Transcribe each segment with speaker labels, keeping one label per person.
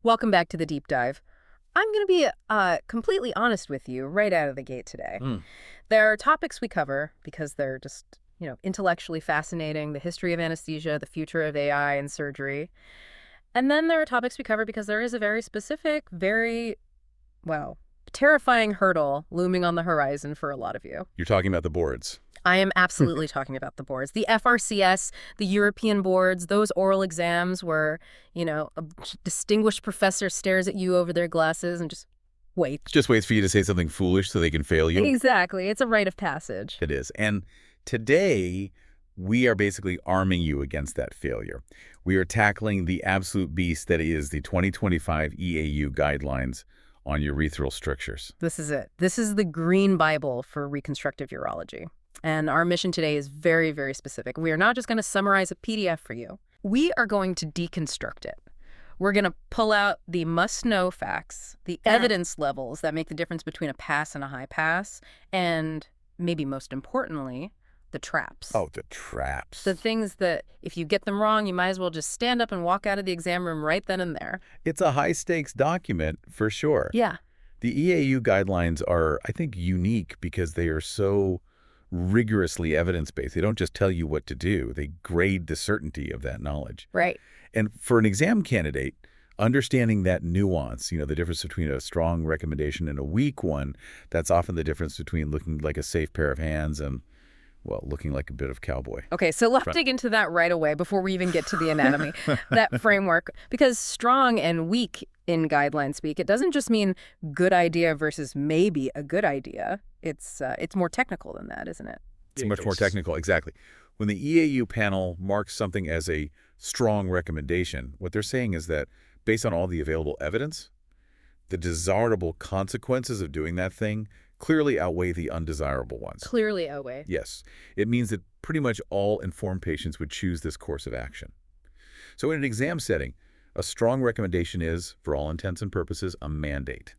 Speaker 1: Welcome back to the deep dive. I'm going to be completely honest with you right out of the gate today. There are topics we cover because they're just, intellectually fascinating, the history of anesthesia, the future of AI and surgery. And then there are topics we cover because there is a very specific, well, terrifying hurdle looming on the horizon for a lot of you.
Speaker 2: You're talking about the boards.
Speaker 1: I am absolutely talking about the boards. The FRCS, the European boards, those oral exams where, a distinguished professor stares at you over their glasses and just waits.
Speaker 2: Just waits for you to say something foolish so they can fail you.
Speaker 1: Exactly. It's a rite of passage.
Speaker 2: It is. And today, we are basically arming you against that failure. We are tackling the absolute beast that is the 2025 EAU guidelines on urethral strictures.
Speaker 1: This is it. This is the green Bible for reconstructive urology. And our mission today is very, very specific. We are not just going to summarize a PDF for you. We are going to deconstruct it. We're going to pull out the must-know facts, the evidence levels that make the difference between a pass and a high pass, and maybe most importantly, the traps.
Speaker 2: Oh, the traps.
Speaker 1: The things that if you get them wrong, you might as well just stand up and walk out of the exam room right then and there.
Speaker 2: It's a high-stakes document for sure.
Speaker 1: Yeah.
Speaker 2: The EAU guidelines are, I think, unique because they are so rigorously evidence-based. They don't just tell you what to do. They grade the certainty of that knowledge.
Speaker 1: Right.
Speaker 2: And for an exam candidate, understanding that nuance, the difference between a strong recommendation and a weak one, that's often the difference between looking like a safe pair of hands and, well, looking like a bit of cowboy.
Speaker 1: Okay, so let's dig into that right away before we even get to the anatomy, that framework. Because strong and weak in guideline speak, it doesn't just mean good idea versus maybe a good idea. It's more technical than that, isn't it?
Speaker 2: It's much more technical, exactly. When the EAU panel marks something as a strong recommendation, what they're saying is that based on all the available evidence, the desirable consequences of doing that thing clearly outweigh the undesirable ones.
Speaker 1: Clearly outweigh.
Speaker 2: Yes. It means that pretty much all informed patients would choose this course of action. So in an exam setting, a strong recommendation is, for all intents and purposes, a mandate.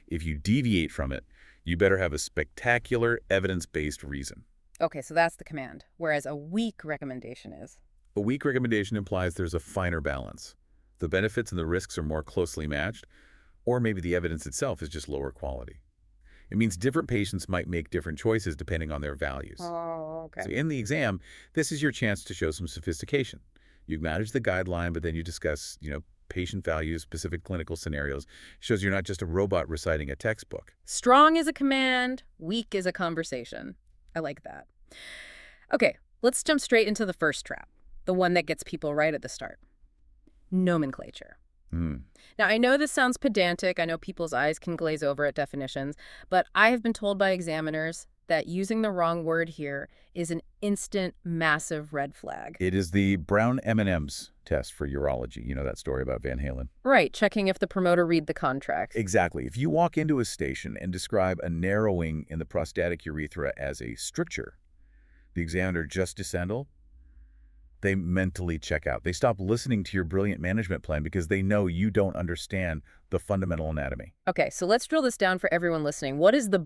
Speaker 2: If you deviate from it, you better have a spectacular evidence-based reason.
Speaker 1: Okay, so that's the command, whereas a weak recommendation is?
Speaker 2: A weak recommendation implies there's a finer balance. The benefits and the risks are more closely matched, or maybe the evidence itself is just lower quality. It means different patients might make different choices depending on their values.
Speaker 1: Oh, okay.
Speaker 2: So in the exam, this is your chance to show some sophistication. You manage the guideline, but then you discuss, patient values, specific clinical scenarios. Shows you're not just a robot reciting a textbook.
Speaker 1: Strong is a command, weak is a conversation. I like that. Okay, let's jump straight into the first trap, the one that gets people right at the start. Nomenclature. Now, I know this sounds pedantic. I know people's eyes can glaze over at definitions, but I have been told by examiners that using the wrong word here is an instant, massive red flag.
Speaker 2: It is the Brown M&Ms test for urology. You know that story about Van Halen?
Speaker 1: Right, checking if the promoter read the contract.
Speaker 2: Exactly. If you walk into a station and describe a narrowing in the prostatic urethra as a stricture, the examiner just descendal, they mentally check out. They stop listening to your brilliant management plan because they know you don't understand the fundamental anatomy.
Speaker 1: Okay, so let's drill this down for everyone listening. What is the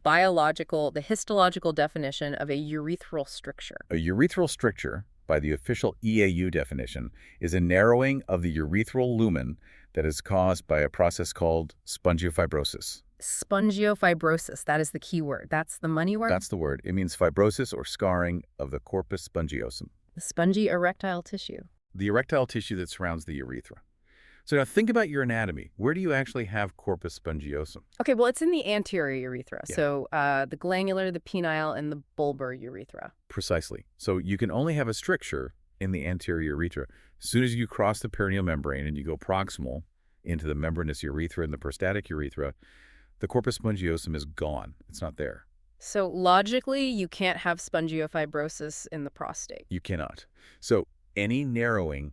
Speaker 1: histological definition of a urethral stricture?
Speaker 2: A urethral stricture, by the official EAU definition, is a narrowing of the urethral lumen that is caused by a process called spongiofibrosis.
Speaker 1: Spongiofibrosis, that is the key word. That's the money word?
Speaker 2: That's the word. It means fibrosis or scarring of the corpus spongiosum.
Speaker 1: The spongy erectile tissue.
Speaker 2: The erectile tissue that surrounds the urethra. So now think about your anatomy. Where do you actually have corpus spongiosum?
Speaker 1: Okay, well, it's in the anterior urethra.
Speaker 2: Yeah.
Speaker 1: So the glandular, the penile, and the bulbar urethra.
Speaker 2: Precisely. So you can only have a stricture in the anterior urethra. As soon as you cross the perineal membrane and you go proximal into the membranous urethra and the prostatic urethra, the corpus spongiosum is gone. It's not there.
Speaker 1: So logically, you can't have spongiofibrosis in the prostate.
Speaker 2: You cannot. So any narrowing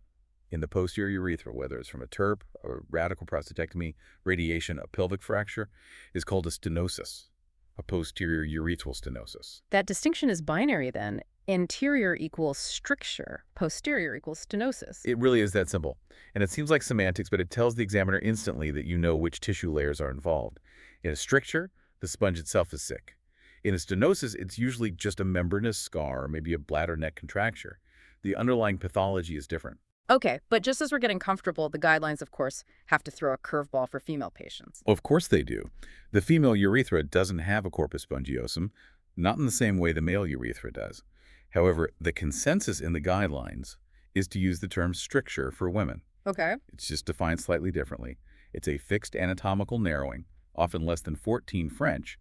Speaker 2: in the posterior urethra, whether it's from a TURP, a radical prostatectomy, radiation, a pelvic fracture, is called a stenosis, a posterior urethral stenosis.
Speaker 1: That distinction is binary then. Anterior equals stricture, posterior equals stenosis.
Speaker 2: It really is that simple. And it seems like semantics, but it tells the examiner instantly that you know which tissue layers are involved. In a stricture, the sponge itself is sick. In a stenosis, it's usually just a membranous scar or maybe a bladder neck contracture. The underlying pathology is different.
Speaker 1: Okay, but just as we're getting comfortable, the guidelines, of course, have to throw a curveball for female patients.
Speaker 2: Of course they do. The female urethra doesn't have a corpus spongiosum, not in the same way the male urethra does. However, the consensus in the guidelines is to use the term stricture for women.
Speaker 1: Okay.
Speaker 2: It's just defined slightly differently. It's a fixed anatomical narrowing, often less than 14 French,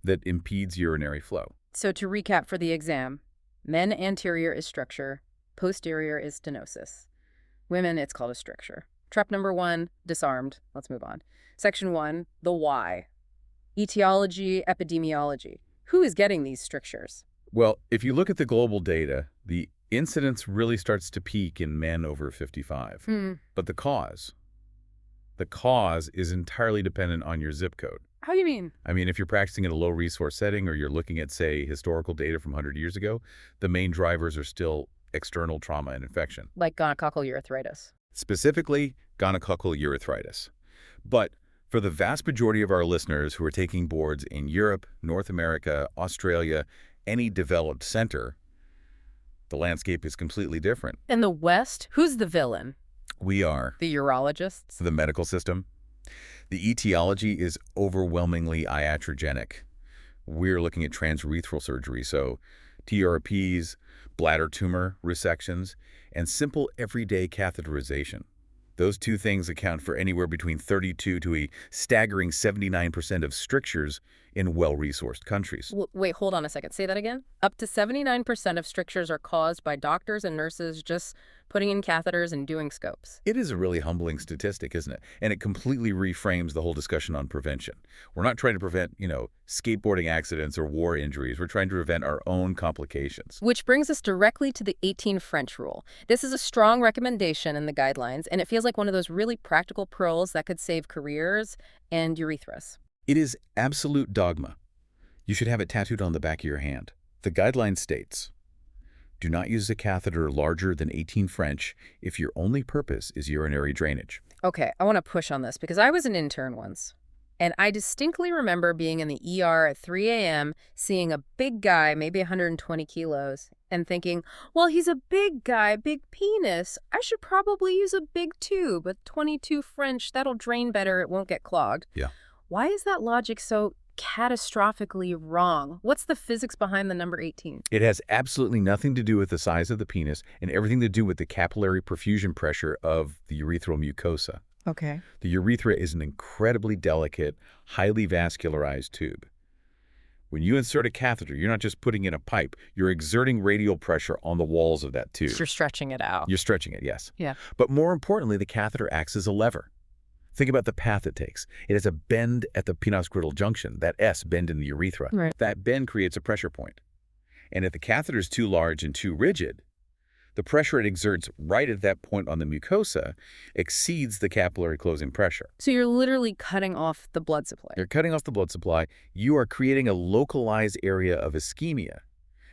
Speaker 2: that impedes urinary flow.
Speaker 1: So to recap for the exam, men anterior is stricture, posterior is stenosis. Women, it's called a stricture. Trap number 1, disarmed. Let's move on. Section 1, the why. Etiology, epidemiology. Who is getting these strictures?
Speaker 2: Well, if you look at the global data, the incidence really starts to peak in men over 55. But the cause is entirely dependent on your zip code.
Speaker 1: How do you mean?
Speaker 2: I mean, if you're practicing in a low-resource setting or you're looking at, say, historical data from 100 years ago, the main drivers are still external trauma and infection.
Speaker 1: Like gonococcal urethritis.
Speaker 2: Specifically, gonococcal urethritis. But for the vast majority of our listeners who are taking boards in Europe, North America, Australia, any developed center, the landscape is completely different.
Speaker 1: In the West, who's the villain?
Speaker 2: We are.
Speaker 1: The urologists?
Speaker 2: The medical system. The etiology is overwhelmingly iatrogenic. We're looking at transurethral surgery, so TURPs, bladder tumor resections, and simple everyday catheterization. Those two things account for anywhere between 32 to a staggering 79% of strictures in well-resourced countries.
Speaker 1: Wait, hold on a second. Say that again? Up to 79% of strictures are caused by doctors and nurses just putting in catheters and doing scopes.
Speaker 2: It is a really humbling statistic, isn't it? And it completely reframes the whole discussion on prevention. We're not trying to prevent, skateboarding accidents or war injuries. We're trying to prevent our own complications.
Speaker 1: Which brings us directly to the 18 French rule. This is a strong recommendation in the guidelines, and it feels like one of those really practical pearls that could save careers and urethras.
Speaker 2: It is absolute dogma. You should have it tattooed on the back of your hand. The guideline states, do not use a catheter larger than 18 French if your only purpose is urinary drainage.
Speaker 1: Okay, I want to push on this because I was an intern once, and I distinctly remember being in the ER at 3 a.m., seeing a big guy, maybe 120 kilos, and thinking, well, he's a big guy, big penis. I should probably use a big tube, a 22 French. That'll drain better. It won't get clogged.
Speaker 2: Yeah.
Speaker 1: Why is that logic so catastrophically wrong? What's the physics behind the number 18?
Speaker 2: It has absolutely nothing to do with the size of the penis and everything to do with the capillary perfusion pressure of the urethral mucosa.
Speaker 1: Okay.
Speaker 2: The urethra is an incredibly delicate, highly vascularized tube. When you insert a catheter, you're not just putting in a pipe, you're exerting radial pressure on the walls of that tube.
Speaker 1: You're stretching it out.
Speaker 2: You're stretching it, yes.
Speaker 1: Yeah.
Speaker 2: But more importantly, the catheter acts as a lever. Think about the path it takes. It has a bend at the penoscrotal junction, that S bend in the urethra.
Speaker 1: Right.
Speaker 2: That bend creates a pressure point. And if the catheter is too large and too rigid, the pressure it exerts right at that point on the mucosa exceeds the capillary closing pressure.
Speaker 1: So you're literally cutting off the blood supply.
Speaker 2: You're cutting off the blood supply. You are creating a localized area of ischemia.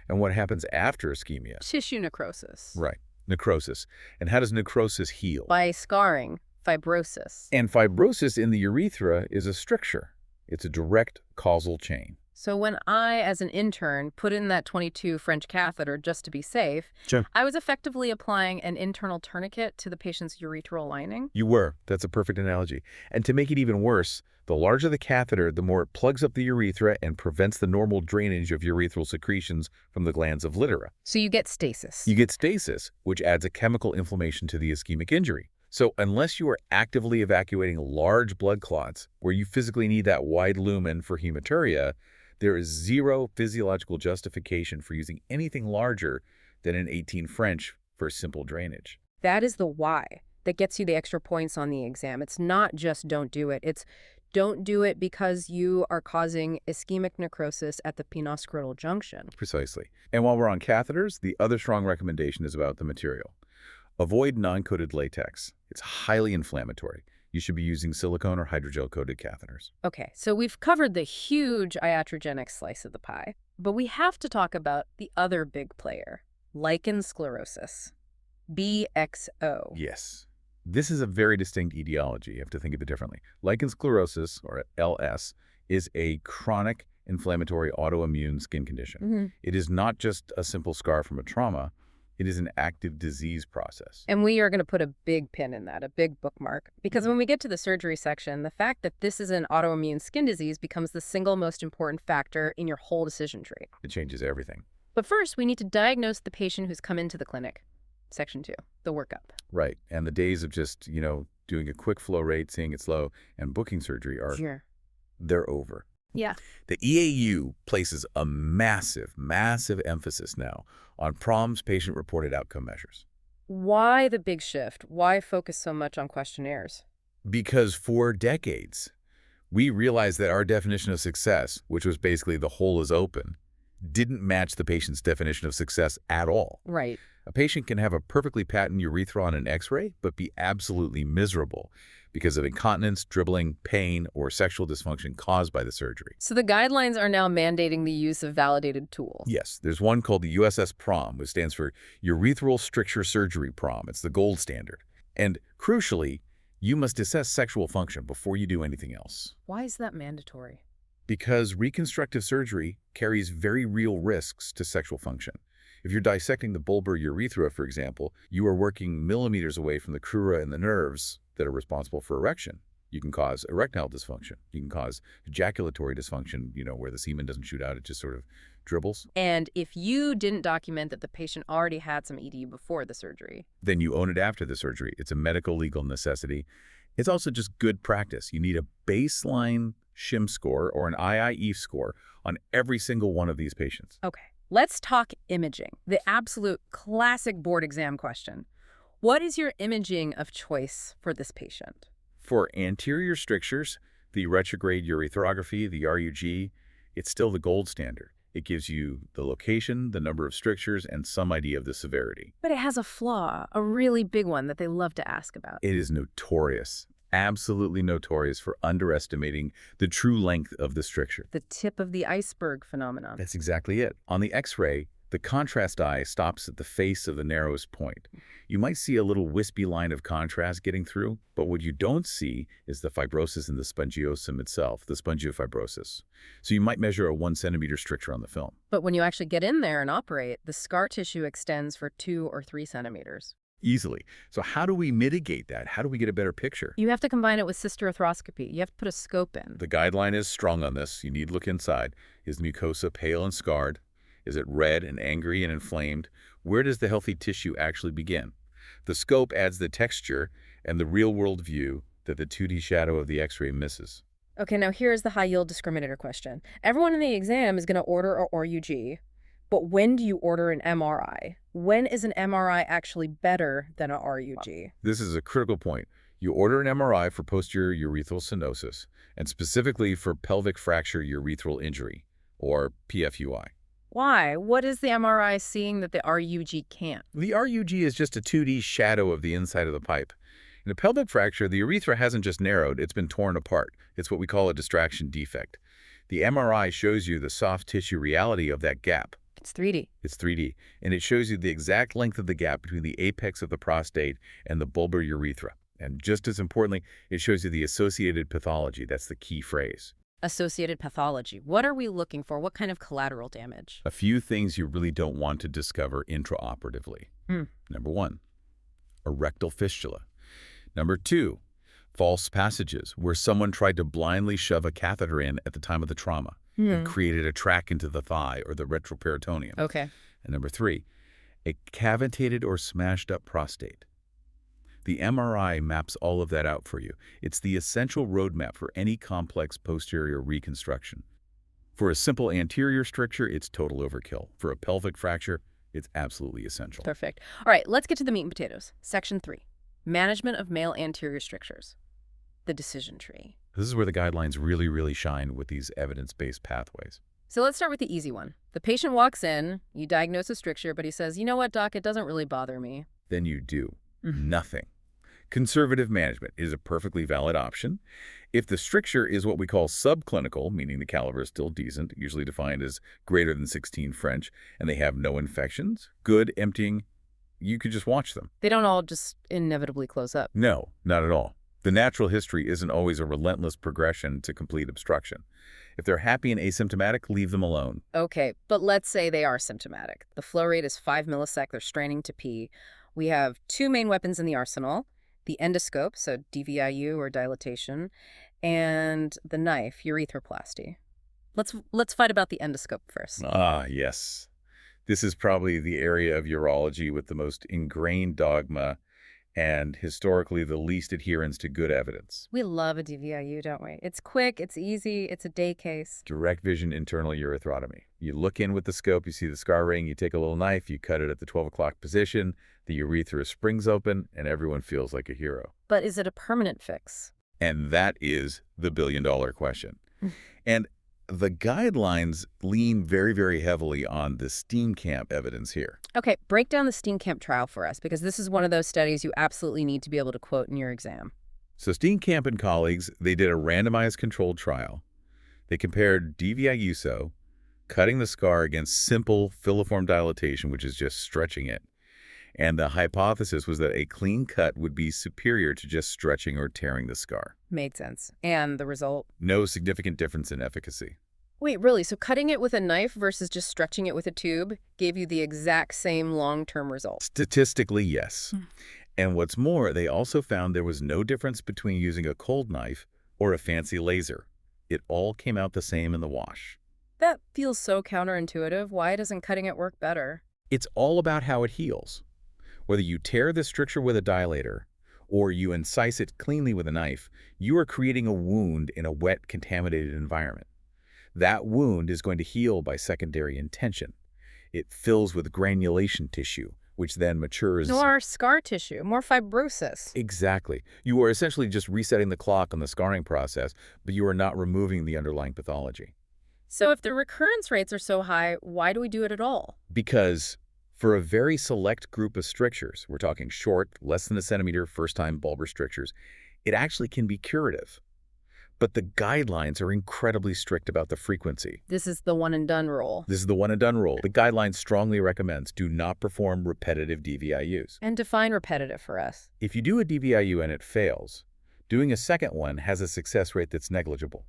Speaker 2: And what happens after ischemia?
Speaker 1: Tissue necrosis.
Speaker 2: Right, necrosis. And how does necrosis heal?
Speaker 1: By scarring. Fibrosis.
Speaker 2: And fibrosis in the urethra is a stricture. It's a direct causal chain.
Speaker 1: So when I, as an intern, put in that 22 French catheter just to be safe,
Speaker 2: Sure.
Speaker 1: I was effectively applying an internal tourniquet to the patient's urethral lining.
Speaker 2: You were. That's a perfect analogy. And to make it even worse, the larger the catheter, the more it plugs up the urethra and prevents the normal drainage of urethral secretions from the glands of Littera.
Speaker 1: So you get stasis.
Speaker 2: You get stasis, which adds a chemical inflammation to the ischemic injury. So unless you are actively evacuating large blood clots, where you physically need that wide lumen for hematuria, there is zero physiological justification for using anything larger than an 18 French for simple drainage.
Speaker 1: That is the why that gets you the extra points on the exam. It's not just don't do it. It's don't do it because you are causing ischemic necrosis at the penoscrotal junction.
Speaker 2: Precisely. And while we're on catheters, the other strong recommendation is about the material. Avoid non-coated latex. It's highly inflammatory. You should be using silicone or hydrogel-coated catheters.
Speaker 1: Okay, so we've covered the huge iatrogenic slice of the pie, but we have to talk about the other big player, lichen sclerosis, BXO.
Speaker 2: Yes. This is a very distinct etiology. You have to think of it differently. Lichen sclerosis, or LS, is a chronic inflammatory autoimmune skin condition. It is not just a simple scar from a trauma. It is an active disease process.
Speaker 1: And we are going to put a big pin in that, a big bookmark. Because when we get to the surgery section, the fact that this is an autoimmune skin disease becomes the single most important factor in your whole decision tree.
Speaker 2: It changes everything.
Speaker 1: But first, we need to diagnose the patient who's come into the clinic. Section 2, the workup.
Speaker 2: Right. And the days of just, doing a quick flow rate, seeing it slow, and booking surgery they're over.
Speaker 1: Yeah.
Speaker 2: The EAU places a massive, massive emphasis now on PROMs, patient-reported outcome measures.
Speaker 1: Why the big shift? Why focus so much on questionnaires?
Speaker 2: Because for decades, we realized that our definition of success, which was basically the hole is open, didn't match the patient's definition of success at all.
Speaker 1: Right.
Speaker 2: A patient can have a perfectly patent urethra on an X-ray, but be absolutely miserable because of incontinence, dribbling, pain, or sexual dysfunction caused by the surgery.
Speaker 1: So the guidelines are now mandating the use of validated tools.
Speaker 2: Yes, there's one called the USS PROM, which stands for Urethral Stricture Surgery PROM. It's the gold standard. And crucially, you must assess sexual function before you do anything else.
Speaker 1: Why is that mandatory?
Speaker 2: Because reconstructive surgery carries very real risks to sexual function. If you're dissecting the bulbar urethra, for example, you are working millimeters away from the crura and the nerves that are responsible for erection. You can cause erectile dysfunction. You can cause ejaculatory dysfunction, where the semen doesn't shoot out, it just sort of dribbles.
Speaker 1: And if you didn't document that the patient already had some ED before the surgery,
Speaker 2: then you own it after the surgery. It's a medical legal necessity. It's also just good practice. You need a baseline SHIM score or an IIE score on every single one of these patients.
Speaker 1: Okay. Let's talk imaging, the absolute classic board exam question. What is your imaging of choice for this patient?
Speaker 2: For anterior strictures, the retrograde urethroplasty, the RUG, it's still the gold standard. It gives you the location, the number of strictures, and some idea of the severity.
Speaker 1: But it has a flaw, a really big one that they love to ask about.
Speaker 2: It is notorious, absolutely notorious for underestimating the true length of the stricture.
Speaker 1: The tip of the iceberg phenomenon.
Speaker 2: That's exactly it. On the X-ray, the contrast eye stops at the face of the narrowest point. You might see a little wispy line of contrast getting through, but what you don't see is the fibrosis in the spongiosum itself, the spongiofibrosis. So you might measure a 1 centimeter stricture on the film.
Speaker 1: But when you actually get in there and operate, the scar tissue extends for 2 or 3 centimeters.
Speaker 2: Easily. So how do we mitigate that? How do we get a better picture?
Speaker 1: You have to combine it with urethroscopy. You have to put a scope in.
Speaker 2: The guideline is strong on this. You need to look inside. Is the mucosa pale and scarred? Is it red and angry and inflamed? Where does the healthy tissue actually begin? The scope adds the texture and the real-world view that the 2D shadow of the X-ray misses.
Speaker 1: Okay, now here's the high-yield discriminator question. Everyone in the exam is going to order a RUG, but when do you order an MRI? When is an MRI actually better than a RUG?
Speaker 2: This is a critical point. You order an MRI for posterior urethral stenosis, and specifically for pelvic fracture urethral injury, or PFUI.
Speaker 1: Why? What is the MRI seeing that the RUG can't?
Speaker 2: The RUG is just a 2D shadow of the inside of the pipe. In a pelvic fracture, the urethra hasn't just narrowed, it's been torn apart. It's what we call a distraction defect. The MRI shows you the soft tissue reality of that gap.
Speaker 1: It's 3D.
Speaker 2: It's 3D, and it shows you the exact length of the gap between the apex of the prostate and the bulbar urethra. And just as importantly, it shows you the associated pathology. That's the key phrase.
Speaker 1: Associated pathology. What are we looking for? What kind of collateral damage?
Speaker 2: A few things you really don't want to discover intraoperatively. Number 1, a rectal fistula. Number 2, false passages where someone tried to blindly shove a catheter in at the time of the trauma and created a track into the thigh or the retroperitoneum.
Speaker 1: Okay.
Speaker 2: And number 3, a cavitated or smashed up prostate. The MRI maps all of that out for you. It's the essential roadmap for any complex posterior reconstruction. For a simple anterior stricture, it's total overkill. For a pelvic fracture, it's absolutely essential.
Speaker 1: Perfect. All right, let's get to the meat and potatoes. Section 3, management of male anterior strictures. The decision tree.
Speaker 2: This is where the guidelines really shine with these evidence-based pathways.
Speaker 1: So let's start with the easy one. The patient walks in, you diagnose a stricture, but he says, you know what, doc, it doesn't really bother me.
Speaker 2: Then you do nothing. Conservative management is a perfectly valid option. If the stricture is what we call subclinical, meaning the caliber is still decent, usually defined as greater than 16 French, and they have no infections, good emptying, you could just watch them.
Speaker 1: They don't all just inevitably close up.
Speaker 2: No, not at all. The natural history isn't always a relentless progression to complete obstruction. If they're happy and asymptomatic, leave them alone.
Speaker 1: Okay, but let's say they are symptomatic. The flow rate is 5 millisec, they're straining to pee. We have two main weapons in the arsenal, the endoscope, so DVIU or dilatation, and the knife, urethroplasty. Let's fight about the endoscope first.
Speaker 2: Ah, yes. This is probably the area of urology with the most ingrained dogma and historically the least adherence to good evidence.
Speaker 1: We love a DVIU, don't we? It's quick, it's easy, it's a day case.
Speaker 2: Direct vision internal urethrotomy. You look in with the scope, you see the scar ring, you take a little knife, you cut it at the 12 o'clock position, the urethra springs open, and everyone feels like a hero.
Speaker 1: But is it a permanent fix?
Speaker 2: And that is the billion-dollar question. And the guidelines lean very, very heavily on the steam camp evidence here.
Speaker 1: Okay, break down the Steenkamp trial for us, because this is one of those studies you absolutely need to be able to quote in your exam.
Speaker 2: So Steenkamp and colleagues, they did a randomized controlled trial. They compared DVIU, cutting the scar against simple filiform dilatation, which is just stretching it. And the hypothesis was that a clean cut would be superior to just stretching or tearing the scar.
Speaker 1: Made sense. And the result?
Speaker 2: No significant difference in efficacy.
Speaker 1: Wait, really? So cutting it with a knife versus just stretching it with a tube gave you the exact same long-term result?
Speaker 2: Statistically, yes. And what's more, they also found there was no difference between using a cold knife or a fancy laser. It all came out the same in the wash.
Speaker 1: That feels so counterintuitive. Why doesn't cutting it work better?
Speaker 2: It's all about how it heals. Whether you tear the stricture with a dilator or you incise it cleanly with a knife, you are creating a wound in a wet, contaminated environment. That wound is going to heal by secondary intention. It fills with granulation tissue, which then matures.
Speaker 1: More scar tissue, more fibrosis.
Speaker 2: Exactly. You are essentially just resetting the clock on the scarring process, but you are not removing the underlying pathology.
Speaker 1: So if the recurrence rates are so high, why do we do it at all?
Speaker 2: Because for a very select group of strictures, we're talking short, less than a centimeter, first-time bulbar strictures, it actually can be curative. But the guidelines are incredibly strict about the frequency.
Speaker 1: This is the one-and-done rule.
Speaker 2: This is the one-and-done rule. The guidelines strongly recommends do not perform repetitive DVIUs.
Speaker 1: And define repetitive for us.
Speaker 2: If you do a DVIU and it fails, doing a second one has a success rate that's negligible.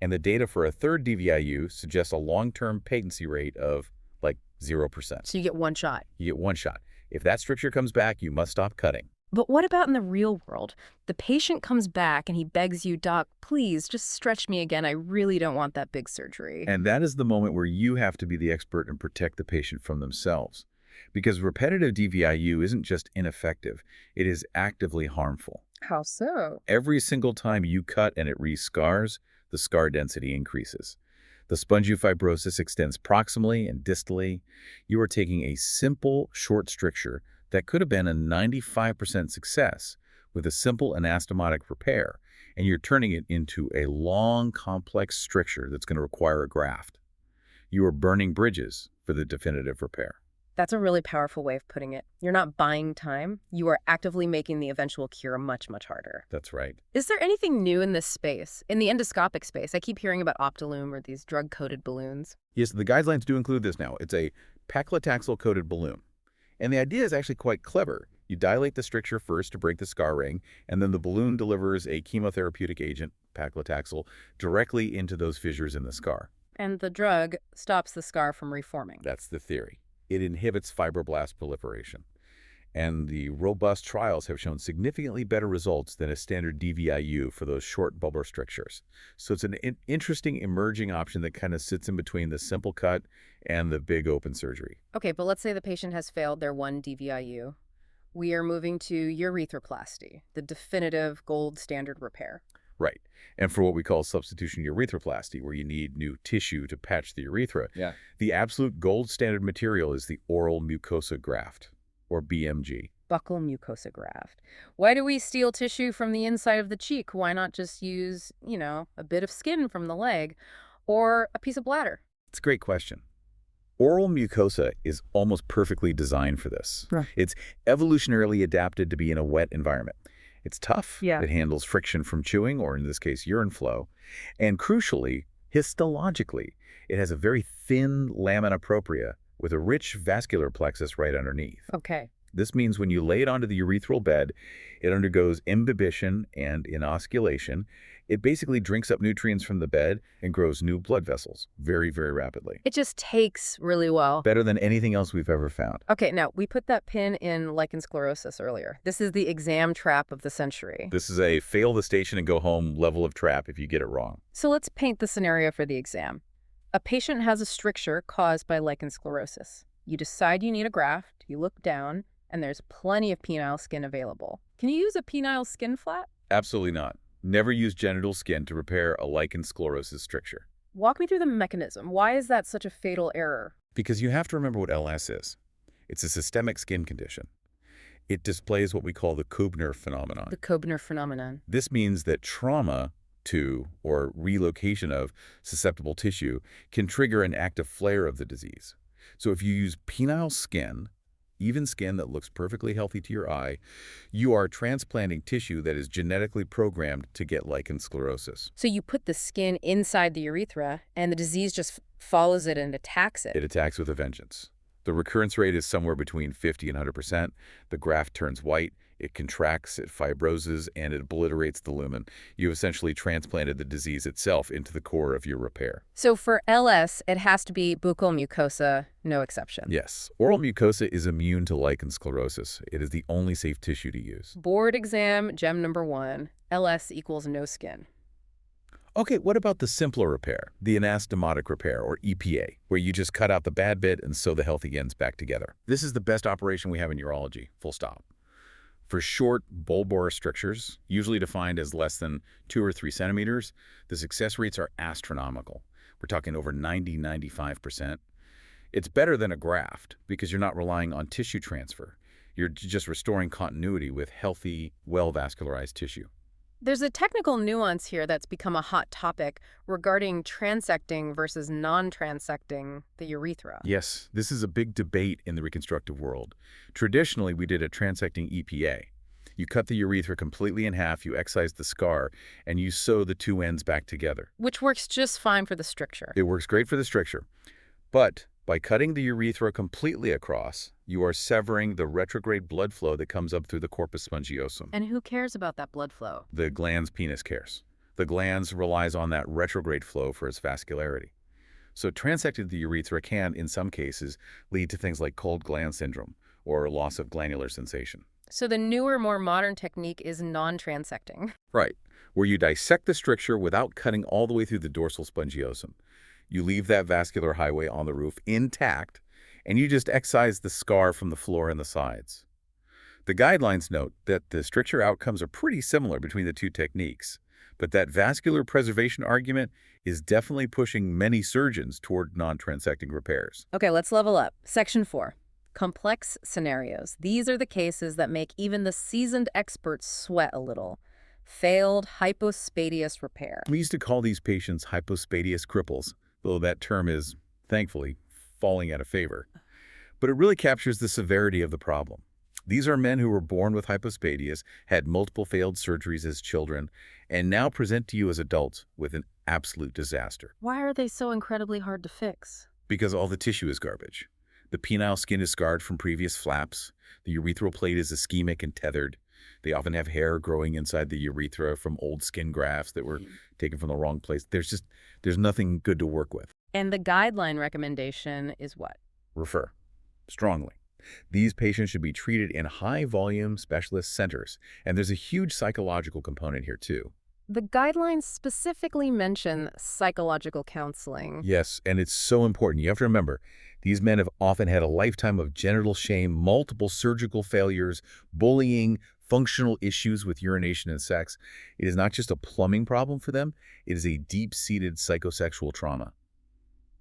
Speaker 2: And the data for a third DVIU suggests a long-term patency rate of like 0%.
Speaker 1: So you get one shot.
Speaker 2: You get one shot. If that stricture comes back, you must stop cutting.
Speaker 1: But what about in the real world? The patient comes back and he begs you, "Doc, please just stretch me again. I really don't want that big surgery."
Speaker 2: And that is the moment where you have to be the expert and protect the patient from themselves. Because repetitive DVIU isn't just ineffective, it is actively harmful.
Speaker 1: How so?
Speaker 2: Every single time you cut and it re-scars, the scar density increases. The spongiofibrosis extends proximally and distally. You are taking a simple, short stricture that could have been a 95% success with a simple anastomotic repair, and you're turning it into a long, complex stricture that's going to require a graft. You are burning bridges for the definitive repair.
Speaker 1: That's a really powerful way of putting it. You're not buying time. You are actively making the eventual cure much, much harder.
Speaker 2: That's right.
Speaker 1: Is there anything new in this space? In the endoscopic space, I keep hearing about Optilume or these drug-coated balloons.
Speaker 2: Yes, the guidelines do include this now. It's a paclitaxel-coated balloon. And the idea is actually quite clever. You dilate the stricture first to break the scar ring, and then the balloon delivers a chemotherapeutic agent, paclitaxel, directly into those fissures in the scar.
Speaker 1: And the drug stops the scar from reforming.
Speaker 2: That's the theory. It inhibits fibroblast proliferation. And the robust trials have shown significantly better results than a standard DVIU for those short bulbar strictures. So it's an interesting emerging option that kind of sits in between the simple cut and the big open surgery.
Speaker 1: Okay, but let's say the patient has failed their one DVIU. We are moving to urethroplasty, the definitive gold standard repair.
Speaker 2: Right. And for what we call substitution urethroplasty, where you need new tissue to patch the urethra, the absolute gold standard material is the oral mucosa graft, or BMG.
Speaker 1: Buccal mucosa graft. Why do we steal tissue from the inside of the cheek? Why not just use, a bit of skin from the leg or a piece of bladder?
Speaker 2: It's a great question. Oral mucosa is almost perfectly designed for this.
Speaker 1: Right.
Speaker 2: It's evolutionarily adapted to be in a wet environment. It's tough.
Speaker 1: Yeah.
Speaker 2: It handles friction from chewing, or in this case, urine flow. And crucially, histologically, it has a very thin lamina propria with a rich vascular plexus right underneath.
Speaker 1: Okay.
Speaker 2: This means when you lay it onto the urethral bed, it undergoes imbibition and inosculation. It basically drinks up nutrients from the bed and grows new blood vessels very, very rapidly.
Speaker 1: It just takes really well.
Speaker 2: Better than anything else we've ever found.
Speaker 1: Okay, now, we put that pin in lichen sclerosus earlier. This is the exam trap of the century.
Speaker 2: This is a fail the station and go home level of trap if you get it wrong.
Speaker 1: So let's paint the scenario for the exam. A patient has a stricture caused by lichen sclerosus. You decide you need a graft, you look down, and there's plenty of penile skin available. Can you use a penile skin flap?
Speaker 2: Absolutely not. Never use genital skin to repair a lichen sclerosus stricture.
Speaker 1: Walk me through the mechanism. Why is that such a fatal error?
Speaker 2: Because you have to remember what LS is. It's a systemic skin condition. It displays what we call the Koebner phenomenon.
Speaker 1: The Koebner phenomenon.
Speaker 2: This means that trauma to or relocation of susceptible tissue can trigger an active flare of the disease. So if you use penile skin, even skin that looks perfectly healthy to your eye, you are transplanting tissue that is genetically programmed to get lichen sclerosus.
Speaker 1: So you put the skin inside the urethra, and the disease just follows it and attacks it.
Speaker 2: It attacks with a vengeance. The recurrence rate is somewhere between 50 and 100%. The graft turns white, it contracts, it fibroses, and it obliterates the lumen. You've essentially transplanted the disease itself into the core of your repair.
Speaker 1: So for LS, it has to be buccal mucosa, no exception.
Speaker 2: Yes. Oral mucosa is immune to lichen sclerosus. It is the only safe tissue to use.
Speaker 1: Board exam, gem number 1, LS equals no skin.
Speaker 2: Okay, what about the simpler repair, the anastomotic repair, or EPA, where you just cut out the bad bit and sew the healthy ends back together? This is the best operation we have in urology, full stop. For short, bulbar strictures, usually defined as less than 2 or 3 centimeters, the success rates are astronomical. We're talking over 90–95%. It's better than a graft because you're not relying on tissue transfer. You're just restoring continuity with healthy, well-vascularized tissue.
Speaker 1: There's a technical nuance here that's become a hot topic regarding transecting versus non-transecting the urethra.
Speaker 2: Yes, this is a big debate in the reconstructive world. Traditionally, we did a transecting EPA. You cut the urethra completely in half, you excise the scar, and you sew the two ends back together.
Speaker 1: Which works just fine for the stricture.
Speaker 2: It works great for the stricture. But by cutting the urethra completely across, you are severing the retrograde blood flow that comes up through the corpus spongiosum.
Speaker 1: And who cares about that blood flow?
Speaker 2: The glans penis cares. The glans relies on that retrograde flow for its vascularity. So transecting the urethra can, in some cases, lead to things like cold gland syndrome or loss of glandular sensation.
Speaker 1: So the newer, more modern technique is non-transecting.
Speaker 2: Right, where you dissect the stricture without cutting all the way through the dorsal spongiosum. You leave that vascular highway on the roof intact, and you just excise the scar from the floor and the sides. The guidelines note that the stricture outcomes are pretty similar between the two techniques, but that vascular preservation argument is definitely pushing many surgeons toward non-transecting repairs.
Speaker 1: Okay, let's level up. Section 4. Complex scenarios. These are the cases that make even the seasoned experts sweat a little. Failed hypospadias repair.
Speaker 2: We used to call these patients hypospadias cripples, though that term is, thankfully, falling out of favor. But it really captures the severity of the problem. These are men who were born with hypospadias, had multiple failed surgeries as children, and now present to you as adults with an absolute disaster.
Speaker 1: Why are they so incredibly hard to fix?
Speaker 2: Because all the tissue is garbage. The penile skin is scarred from previous flaps. The urethral plate is ischemic and tethered. They often have hair growing inside the urethra from old skin grafts that were taken from the wrong place. There's nothing good to work with.
Speaker 1: And the guideline recommendation is what?
Speaker 2: Refer. Strongly. These patients should be treated in high-volume specialist centers, and there's a huge psychological component here, too.
Speaker 1: The guidelines specifically mention psychological counseling.
Speaker 2: Yes, and it's so important. You have to remember, these men have often had a lifetime of genital shame, multiple surgical failures, bullying, functional issues with urination and sex. It is not just a plumbing problem for them. It is a deep-seated psychosexual trauma.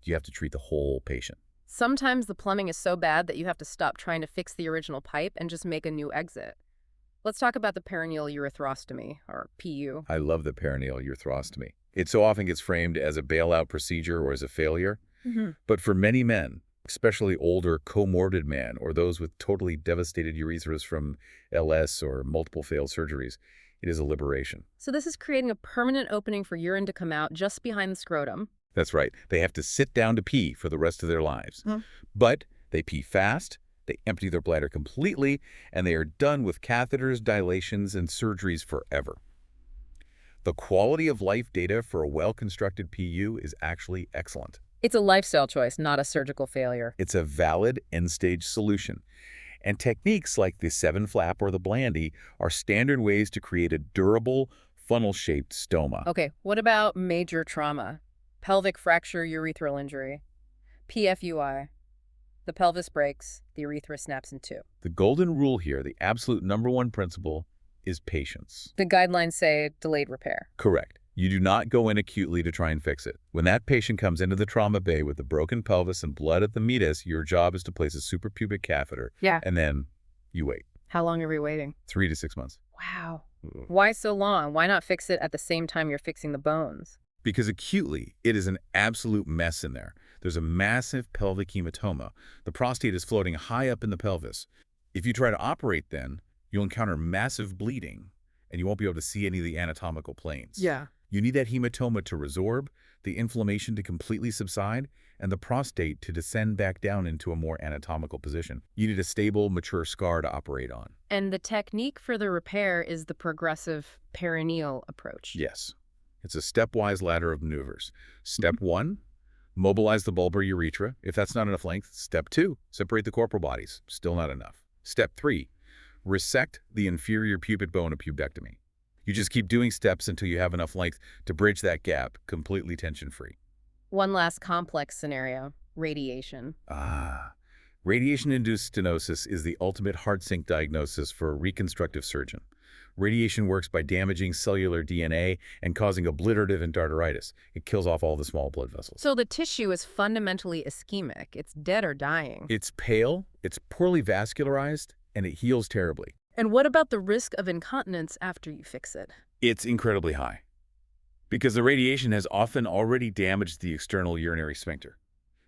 Speaker 2: You have to treat the whole patient.
Speaker 1: Sometimes the plumbing is so bad that you have to stop trying to fix the original pipe and just make a new exit. Let's talk about the perineal urethroscopy, or PU.
Speaker 2: I love the perineal urethroscopy. It so often gets framed as a bailout procedure or as a failure. But for many men, especially older comorbid men or those with totally devastated urethras from LS or multiple failed surgeries, it is a liberation.
Speaker 1: So this is creating a permanent opening for urine to come out just behind the scrotum.
Speaker 2: That's right. They have to sit down to pee for the rest of their lives. But they pee fast, They empty their bladder completely, and they are done with catheters, dilations, and surgeries forever. The quality of life data for a well-constructed PU is actually excellent.
Speaker 1: It's a lifestyle choice, not a surgical failure.
Speaker 2: It's a valid end-stage solution. And techniques like the 7-flap or the Blandy are standard ways to create a durable, funnel-shaped stoma.
Speaker 1: Okay, what about major trauma? Pelvic fracture, urethral injury, PFUI. The pelvis breaks, the urethra snaps in two.
Speaker 2: The golden rule here, the absolute #1 principle, is patience.
Speaker 1: The guidelines say delayed repair.
Speaker 2: Correct. You do not go in acutely to try and fix it. When that patient comes into the trauma bay with a broken pelvis and blood at the meatus, your job is to place a suprapubic catheter.
Speaker 1: Yeah.
Speaker 2: And then you wait.
Speaker 1: How long are we waiting?
Speaker 2: 3 to 6 months.
Speaker 1: Wow. Why so long? Why not fix it at the same time you're fixing the bones?
Speaker 2: Because acutely, it is an absolute mess in there. There's a massive pelvic hematoma. The prostate is floating high up in the pelvis. If you try to operate then, you'll encounter massive bleeding, and you won't be able to see any of the anatomical planes.
Speaker 1: Yeah.
Speaker 2: You need that hematoma to resorb, the inflammation to completely subside, and the prostate to descend back down into a more anatomical position. You need a stable, mature scar to operate on.
Speaker 1: And the technique for the repair is the progressive perineal approach.
Speaker 2: Yes. It's a stepwise ladder of maneuvers. Step 1, mobilize the bulbar urethra. If that's not enough length, step 2, separate the corporal bodies. Still not enough. Step 3, resect the inferior pubic bone of pubectomy. You just keep doing steps until you have enough length to bridge that gap, completely tension-free.
Speaker 1: One last complex scenario, radiation.
Speaker 2: Radiation-induced stenosis is the ultimate heart sink diagnosis for a reconstructive surgeon. Radiation works by damaging cellular DNA and causing obliterative endarteritis. It kills off all the small blood vessels.
Speaker 1: So the tissue is fundamentally ischemic. It's dead or dying.
Speaker 2: It's pale, it's poorly vascularized, and it heals terribly.
Speaker 1: And what about the risk of incontinence after you fix it?
Speaker 2: It's incredibly high because the radiation has often already damaged the external urinary sphincter.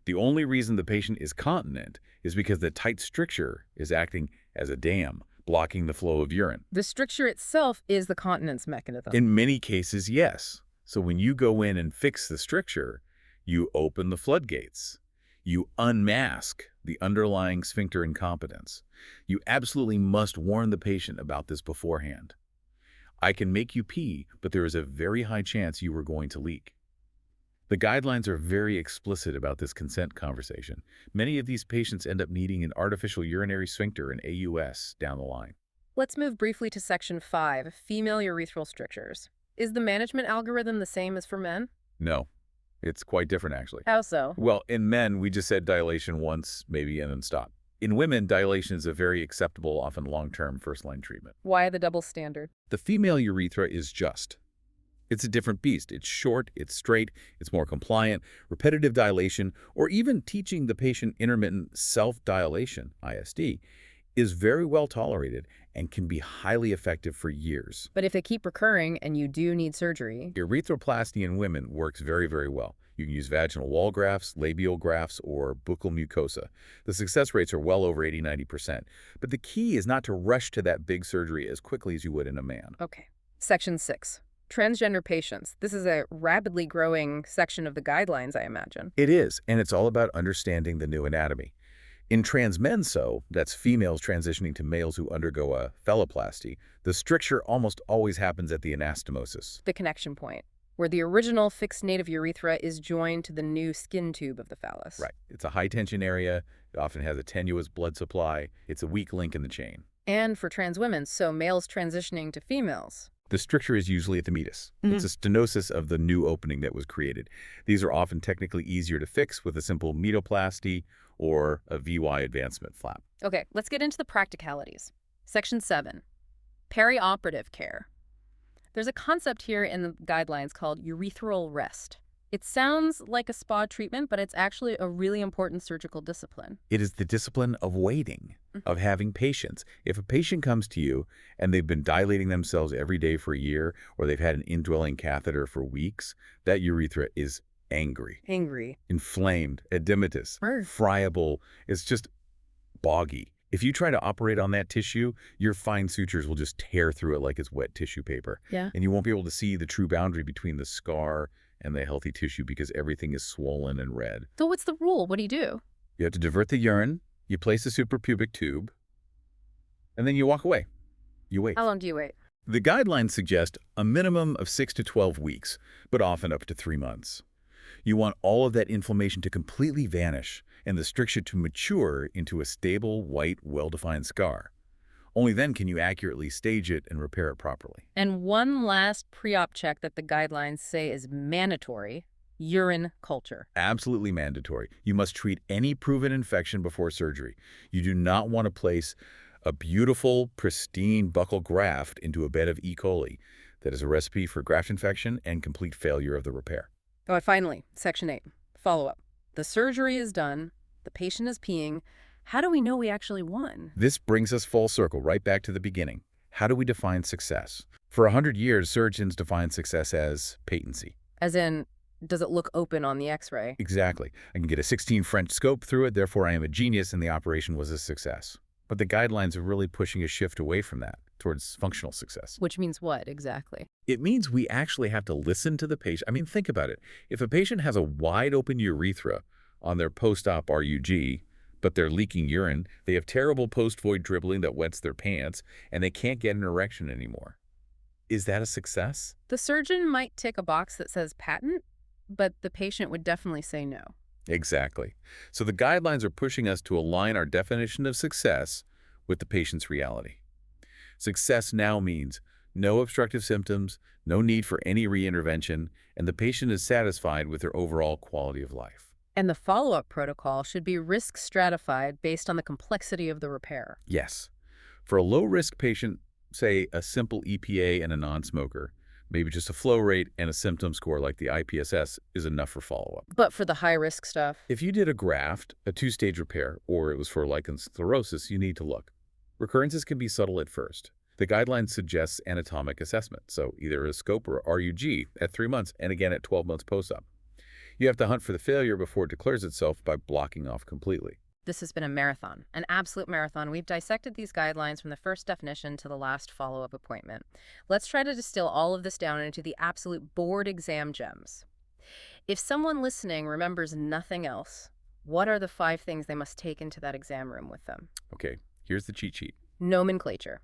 Speaker 2: The only reason the patient is continent is because the tight stricture is acting as a dam, blocking the flow of urine.
Speaker 1: The stricture itself is the continence mechanism.
Speaker 2: In many cases, yes. So when you go in and fix the stricture, you open the floodgates. You unmask the underlying sphincter incompetence. You absolutely must warn the patient about this beforehand. I can make you pee, but there is a very high chance you are going to leak. The guidelines are very explicit about this consent conversation. Many of these patients end up needing an artificial urinary sphincter, an AUS, down the line.
Speaker 1: Let's move briefly to Section 5, female urethral strictures. Is the management algorithm the same as for men?
Speaker 2: No. It's quite different, actually.
Speaker 1: How so?
Speaker 2: Well, in men, we just said dilation once, maybe, and then stop. In women, dilation is a very acceptable, often long-term first-line treatment.
Speaker 1: Why the double standard?
Speaker 2: The female urethra is just. It's a different beast. It's short, it's straight, it's more compliant. Repetitive dilation, or even teaching the patient intermittent self-dilation, ISD, is very well tolerated and can be highly effective for years.
Speaker 1: But if they keep recurring and you do need surgery...
Speaker 2: Urethroplasty in women works very, very well. You can use vaginal wall grafts, labial grafts, or buccal mucosa. The success rates are well over 80–90%. But the key is not to rush to that big surgery as quickly as you would in a man.
Speaker 1: Okay. Section 6. Transgender patients. This is a rapidly growing section of the guidelines, I imagine.
Speaker 2: It is, and it's all about understanding the new anatomy. In trans men, that's females transitioning to males who undergo a phalloplasty, the stricture almost always happens at the anastomosis.
Speaker 1: The connection point, where the original fixed native urethra is joined to the new skin tube of the phallus.
Speaker 2: Right. It's a high-tension area. It often has a tenuous blood supply. It's a weak link in the chain.
Speaker 1: And for trans women, so males transitioning to females.
Speaker 2: The stricture is usually at the meatus. It's a stenosis of the new opening that was created. These are often technically easier to fix with a simple metoplasty or a VY advancement flap.
Speaker 1: Okay, let's get into the practicalities. Section 7, perioperative care. There's a concept here in the guidelines called urethral rest. It sounds like a spa treatment, but it's actually a really important surgical discipline.
Speaker 2: It is the discipline of waiting, of having patience. If a patient comes to you and they've been dilating themselves every day for a year, or they've had an indwelling catheter for weeks, that urethra is angry, inflamed, edematous, friable. It's just boggy. If you try to operate on that tissue, your fine sutures will just tear through it like it's wet tissue paper.
Speaker 1: Yeah.
Speaker 2: And you won't be able to see the true boundary between the scar and the healthy tissue because everything is swollen and red.
Speaker 1: So what's the rule? What do you do?
Speaker 2: You have to divert the urine You place a suprapubic tube, and then you walk away. You wait.
Speaker 1: How long do you wait?
Speaker 2: The guidelines suggest a minimum of 6 to 12 weeks, but often up to 3 months. You want all of that inflammation to completely vanish and the stricture to mature into a stable, white, well-defined scar. Only then can you accurately stage it and repair it properly.
Speaker 1: And one last pre-op check that the guidelines say is mandatory: urine culture.
Speaker 2: Absolutely mandatory. You must treat any proven infection before surgery. You do not want to place a beautiful, pristine buccal graft into a bed of E. coli. That is a recipe for graft infection and complete failure of the repair.
Speaker 1: Oh, and finally, Section 8, follow-up. The surgery is done. The patient is peeing. How do we know we actually won?
Speaker 2: This brings us full circle right back to the beginning. How do we define success? For 100 years, surgeons defined success as patency.
Speaker 1: As in, does it look open on the x-ray?
Speaker 2: Exactly. I can get a 16 French scope through it, therefore I am a genius and the operation was a success. But the guidelines are really pushing a shift away from that, towards functional success.
Speaker 1: Which means what, exactly?
Speaker 2: It means we actually have to listen to the patient. I mean, think about it. If a patient has a wide open urethra on their post-op RUG, but they're leaking urine, they have terrible post-void dribbling that wets their pants, and they can't get an erection anymore. Is that a success?
Speaker 1: The surgeon might tick a box that says patent, but the patient would definitely say no.
Speaker 2: Exactly. So the guidelines are pushing us to align our definition of success with the patient's reality. Success now means no obstructive symptoms, no need for any reintervention, and the patient is satisfied with their overall quality of life.
Speaker 1: And the follow-up protocol should be risk stratified based on the complexity of the repair.
Speaker 2: Yes. For a low-risk patient, say a simple EPA and a non-smoker, maybe just a flow rate and a symptom score like the IPSS is enough for follow-up.
Speaker 1: But for the high-risk stuff?
Speaker 2: If you did a graft, a 2-stage repair, or it was for lichen sclerosis, you need to look. Recurrences can be subtle at first. The guideline suggests anatomic assessment, so either a scope or RUG at 3 months and again at 12 months post-op. You have to hunt for the failure before it declares itself by blocking off completely.
Speaker 1: This has been a marathon, an absolute marathon. We've dissected these guidelines from the first definition to the last follow-up appointment. Let's try to distill all of this down into the absolute board exam gems. If someone listening remembers nothing else, what are the 5 things they must take into that exam room with them?
Speaker 2: Okay, here's the cheat sheet.
Speaker 1: Nomenclature.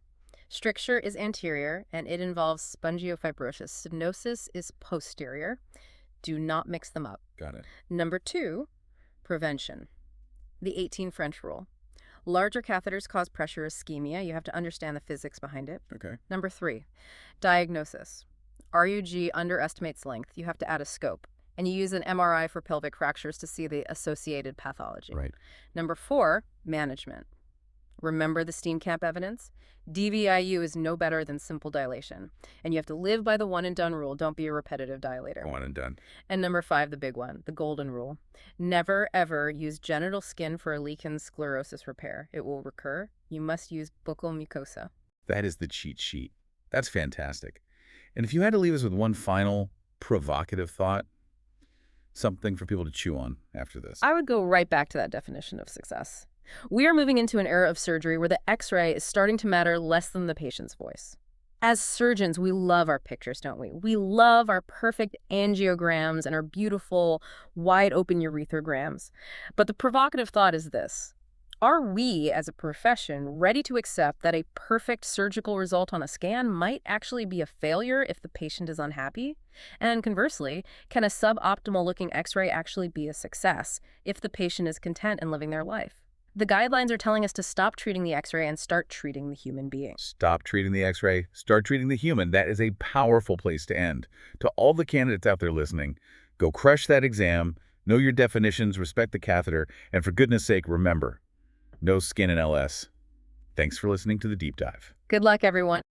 Speaker 1: Stricture is anterior, and it involves spongiofibrosis. Stenosis is posterior. Do not mix them up.
Speaker 2: Got it.
Speaker 1: Number 2, prevention. The 18 French rule. Larger catheters cause pressure ischemia. You have to understand the physics behind it.
Speaker 2: Okay.
Speaker 1: Number 3, diagnosis. RUG underestimates length. You have to add a scope. And you use an MRI for pelvic fractures to see the associated pathology.
Speaker 2: Right.
Speaker 1: Number 4, management. Remember the steam camp evidence? DVIU is no better than simple dilation. And you have to live by the one and done rule. Don't be a repetitive dilator.
Speaker 2: One and done.
Speaker 1: And number 5, the big one, the golden rule. Never, ever use genital skin for a lichen sclerosis repair. It will recur. You must use buccal mucosa.
Speaker 2: That is the cheat sheet. That's fantastic. And if you had to leave us with one final provocative thought, something for people to chew on after this.
Speaker 1: I would go right back to that definition of success. We are moving into an era of surgery where the X-ray is starting to matter less than the patient's voice. As surgeons, we love our pictures, don't we? We love our perfect angiograms and our beautiful, wide-open urethrograms. But the provocative thought is this. Are we, as a profession, ready to accept that a perfect surgical result on a scan might actually be a failure if the patient is unhappy? And conversely, can a suboptimal-looking X-ray actually be a success if the patient is content and living their life? The guidelines are telling us to stop treating the X-ray and start treating the human being.
Speaker 2: Stop treating the X-ray, start treating the human. That is a powerful place to end. To all the candidates out there listening, go crush that exam, know your definitions, respect the catheter, and for goodness sake, remember, no skin in LS. Thanks for listening to The Deep Dive.
Speaker 1: Good luck, everyone.